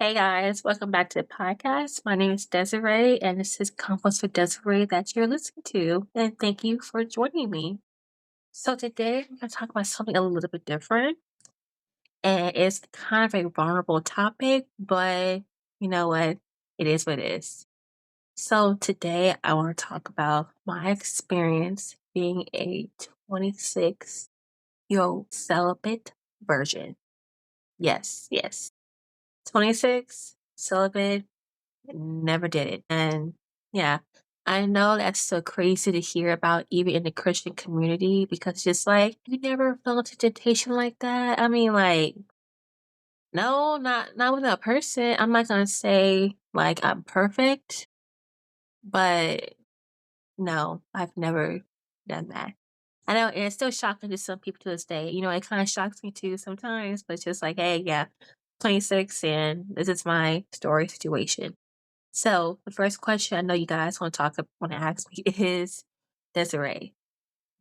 Hey guys, welcome back to the podcast. My name is Desiree, and this is Conference with Desiree that you're listening to. And thank you for joining me. So today I'm going to talk about something a little bit different, and it's kind of a vulnerable topic, but you know what? It is what it is. So today I want to talk about my experience being a 26-year-old celibate virgin. Yes, yes. 26, celibate, never did it. And yeah, I know that's so crazy to hear about even in the Christian community because it's just like you never fell into temptation like that. I mean, like, no, not with a person. I'm not gonna say like I'm perfect, but no, I've never done that. I know, and it's still shocking to some people to this day. It kind of shocks me too sometimes, but it's just like, hey, yeah, 26, and this is my story situation. So the first question I know you guys want to ask me is, Desiree,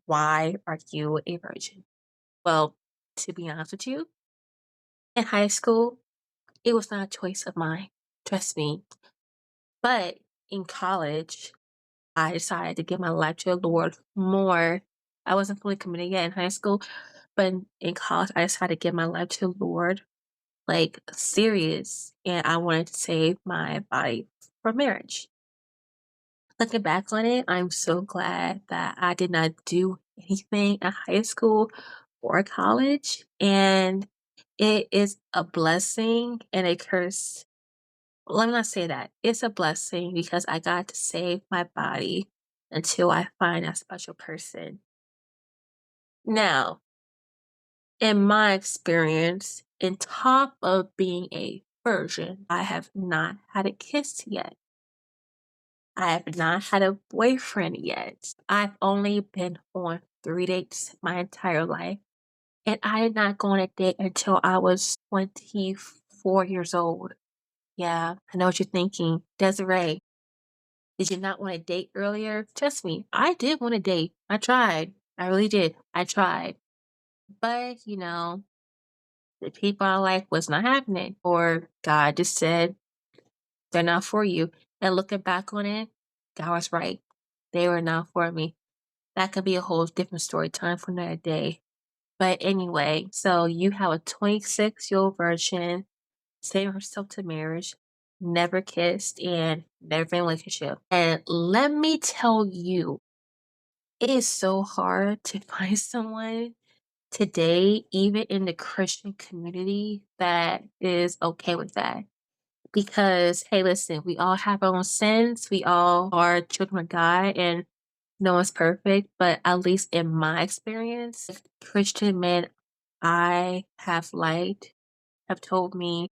why are you a virgin? Well, to be honest with you, in high school, it was not a choice of mine. Trust me. But in college, I decided to give my life to the Lord more. I wasn't fully committed yet in high school, but in college, I decided to give my life to the Lord, like serious, and I wanted to save my body for marriage. Looking back on it, I'm so glad that I did not do anything in high school or college. And it is a blessing and a curse. Let me not say that. It's a blessing because I got to save my body until I find that special person. Now, in my experience, in top of being a virgin, I have not had a kiss yet. I have not had a boyfriend yet. I've only been on 3 dates my entire life. And I did not go on a date until I was 24 years old. Yeah, I know what you're thinking. Desiree, did you not want to date earlier? Trust me, I did want to date. I tried. I really did. I tried. But, the people I like was not happening. Or God just said, they're not for you. And looking back on it, God was right. They were not for me. That could be a whole different story time for another day. But anyway, so you have a 26-year-old virgin saving herself to marriage, never kissed, and never been in a relationship. And let me tell you, it is so hard to find someone today, even in the Christian community, that is okay with that. Because, hey, listen, we all have our own sins. We all are children of God, and no one's perfect, but at least in my experience, Christian men I have liked have told me,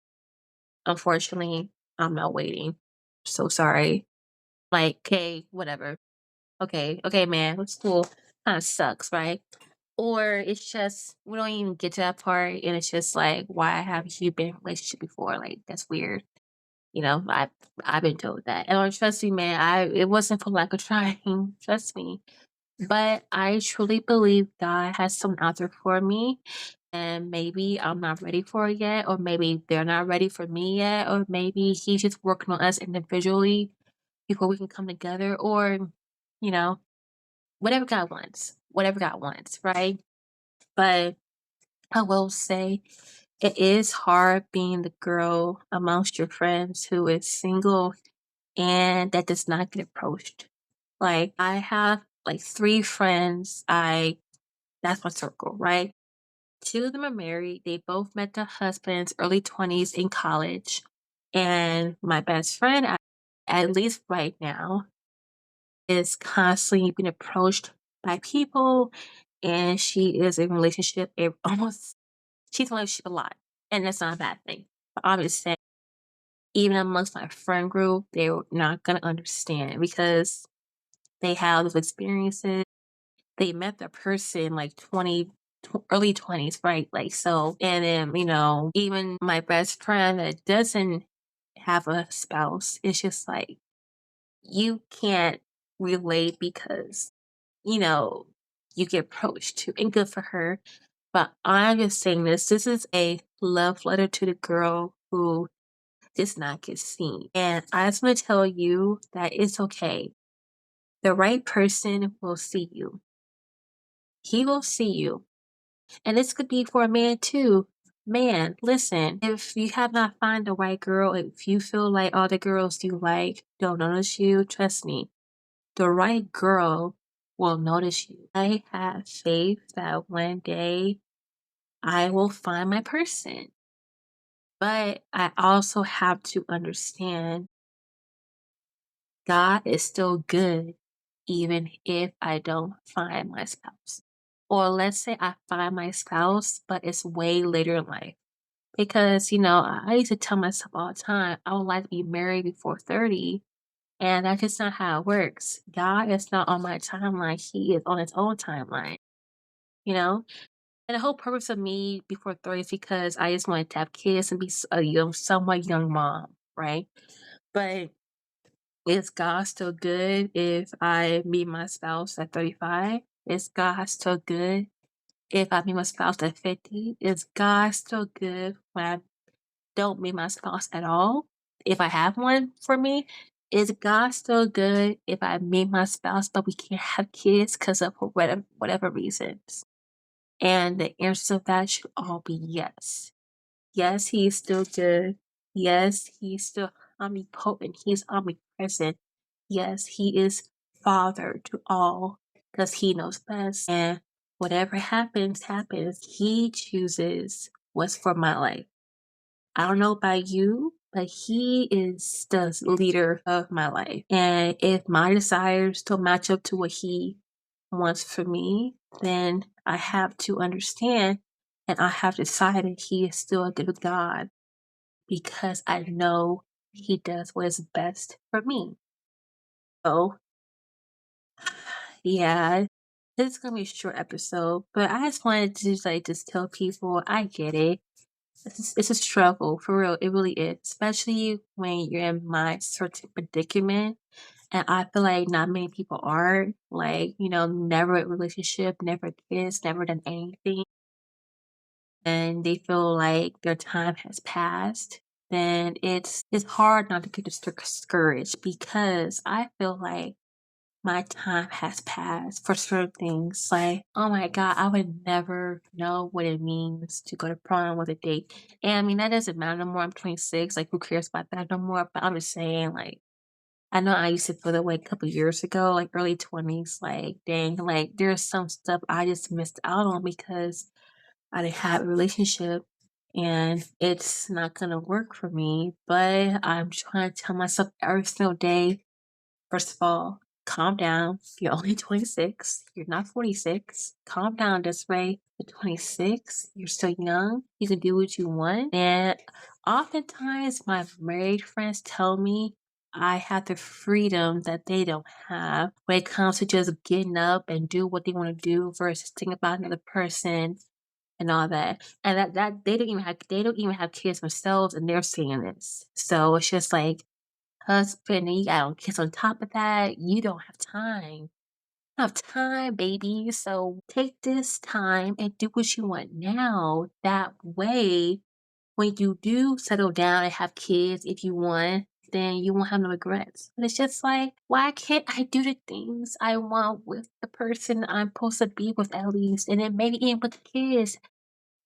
unfortunately, I'm not waiting. So sorry. Like, okay, whatever. Okay, man, it's cool. Kind of sucks, right? Or it's just we don't even get to that part, and it's just like, why haven't you been in a relationship before? Like, that's weird. I've been told that, and trust me, man, I it wasn't for lack of trying. Trust me. But I truly believe God has something out there for me. And maybe I'm not ready for it yet, or maybe they're not ready for me yet, or maybe He's just working on us individually before we can come together, or, you know, whatever God wants, right? But I will say it is hard being the girl amongst your friends who is single and that does not get approached. Like, I have like three friends that's my circle, right? Two of them are married. They both met their husbands early 20s in college. And my best friend, at least right now, is constantly being approached by people. And she is in a relationship, she's in a relationship a lot. And that's not a bad thing. But I'm just saying, even amongst my friend group, they're not going to understand because they have those experiences. They met the person like early 20s, right? Like, so, and then, even my best friend that doesn't have a spouse, it's just like, you can't relate because, you know, you get approached to, and good for her. But I'm just saying this is a love letter to the girl who does not get seen. And I just want to tell you that it's okay. The right person will see you. He will see you. And this could be for a man too. Man, listen, if you have not found the right girl, if you feel like all the girls you like don't notice you, trust me, the right girl will notice you. I have faith that one day I will find my person. But I also have to understand God is still good even if I don't find my spouse. Or let's say I find my spouse, but it's way later in life. Because, I used to tell myself all the time, I would like to be married before 30. And that's just not how it works. God is not on my timeline. He is on his own timeline, you know? And the whole purpose of me before 30 is because I just wanted to have kids and be a somewhat young mom, right? But is God still good if I meet my spouse at 35? Is God still good if I meet my spouse at 50? Is God still good when I don't meet my spouse at all? If I have one for me, is God still good if I meet my spouse but we can't have kids because of whatever reasons? And the answer to that should all be yes. Yes, he is still good. Yes, he's still omnipotent. He's omnipresent. Yes, he is Father to all because he knows best. And whatever happens, happens. He chooses what's for my life. I don't know about you, but he is the leader of my life. And if my desires don't match up to what he wants for me, then I have to understand and I have decided he is still a good God because I know he does what is best for me. So, yeah, this is gonna be a short episode, but I just wanted to just tell people I get it. It's a struggle for real. It really is, especially when you're in my certain predicament. And I feel like not many people are like, never a relationship, never kids, never done anything. And they feel like their time has passed. Then it's hard not to get discouraged because I feel like my time has passed for certain things. Like, oh my God, I would never know what it means to go to prom with a date. And I mean, that doesn't matter no more. I'm 26. Like, who cares about that no more? But I'm just saying, like, I know I used to feel that way a couple years ago, like early 20s. Like, dang, like, there's some stuff I just missed out on because I didn't have a relationship and it's not going to work for me. But I'm trying to tell myself every single day, first of all, calm down. You're only 26. You're not 46. Calm down, Desiree. You're 26. You're still young. You can do what you want. And oftentimes, my married friends tell me I have the freedom that they don't have when it comes to just getting up and do what they want to do versus thinking about another person and all that. And that they don't even have kids themselves and they're seeing this. So it's just like husband and you got kids on top of that, you don't have time. You don't have time, baby. So take this time and do what you want now. That way, when you do settle down and have kids, if you want, then you won't have no regrets. But it's just like, why can't I do the things I want with the person I'm supposed to be with at least? And then maybe even with the kids.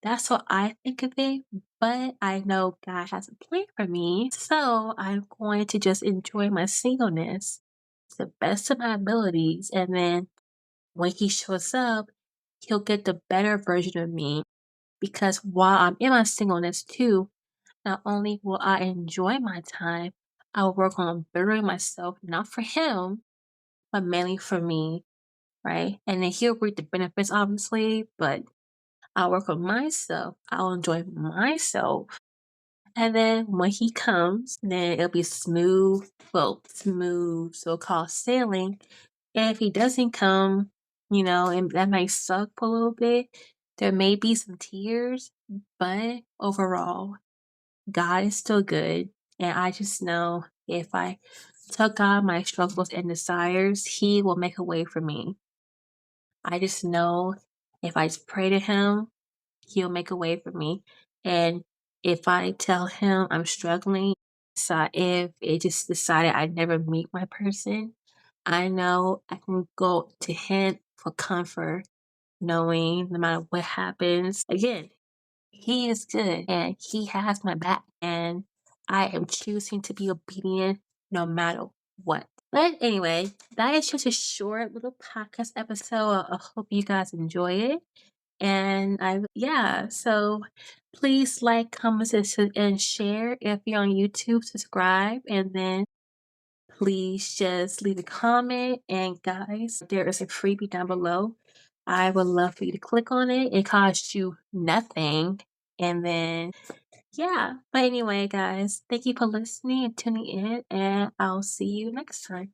That's what I think of it, but I know God has a plan for me. So I'm going to just enjoy my singleness to the best of my abilities. And then when he shows up, he'll get the better version of me. Because while I'm in my singleness too, not only will I enjoy my time, I will work on bettering myself, not for him, but mainly for me, right? And then he'll reap the benefits, obviously, but I'll work on myself. I'll enjoy myself. And then when he comes, then it'll be smooth, well, smooth, so called sailing. And if he doesn't come, and that might suck a little bit, there may be some tears, but overall, God is still good. And I just know if I tell God my struggles and desires, He will make a way for me. I just know if I just pray to Him, He'll make a way for me. And if I tell Him I'm struggling, So if it just decided I'd never meet my person, I know I can go to him for comfort, knowing no matter what happens, again, he is good and he has my back, and I am choosing to be obedient no matter what. But anyway, that is just a short little podcast episode. I hope you guys enjoy it. And yeah, so please like, comment, and share. If you're on YouTube, subscribe, and then please just leave a comment. And guys, there is a freebie down below. I would love for you to click on it. It costs you nothing. And then, yeah. But anyway, guys, thank you for listening and tuning in, and I'll see you next time.